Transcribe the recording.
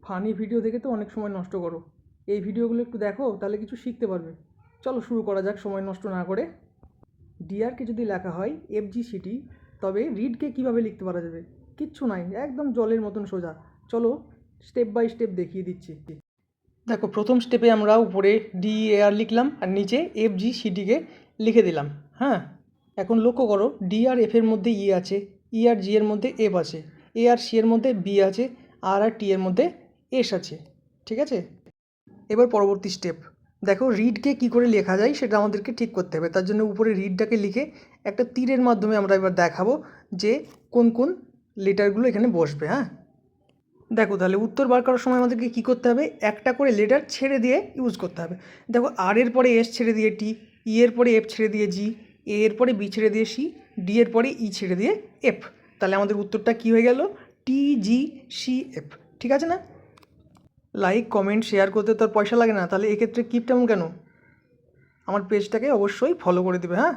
Funny video দেখে তো অনেক সময় নষ্ট করো, এই ভিডিওগুলো একটু দেখো, তাহলে কিছু শিখতে পারবে। চলো শুরু করা যাক সময় নষ্ট না করে। ডিআরকে যদি লেখা হয় FGCT, তবে রিডকে কিভাবে লিখতে পারা যাবে? কিচ্ছু নাই, একদম জলের মতন সোজা। চলো স্টেপ বাই স্টেপ দেখিয়ে দিচ্ছি। দেখো, প্রথম স্টেপে আমরা উপরে DAR লিখলাম আর নিচে FGCTকে লিখে দিলাম। হ্যাঁ, এখন লক্ষ্য করো, ডি আর এফ এর মধ্যে ই আছে, ই আর জি এর মধ্যে এফ আছে, এ আর সি এর মধ্যে বি আছে, আর আর টি এর মধ্যে এস আছে। ঠিক আছে, এবার পরবর্তী স্টেপ। দেখো, রিডকে কি করে লেখা যায় সেটা আমাদেরকে ঠিক করতে হবে। তার জন্য উপরে রিডটাকে লিখে একটা তীরের মাধ্যমে আমরা এবার দেখাবো যে কোন কোন লেটারগুলো এখানে বসবে। হ্যাঁ, দেখো তাহলে উত্তর বার করার সময় আমাদেরকে কী করতে হবে, একটা করে লেটার ছেড়ে দিয়ে ইউজ করতে হবে। দেখো, আর এর পরে এস ছেড়ে দিয়ে টি, ই এর পরে এফ ছেড়ে দিয়ে জি, এ এর পরে বি ছেড়ে দিয়ে সি, ডি এর পরে ই ছেড়ে দিয়ে এফ। তাহলে আমাদের উত্তরটা কী হয়ে গেল? TGCF। ঠিক আছে না? লাইক কমেন্ট শেয়ার করতে তো আর পয়সা লাগে না, তাহলে এক্ষেত্রে কিপটেমন কেন? আমার পেজটাকে অবশ্যই ফলো করে দেবে। হ্যাঁ।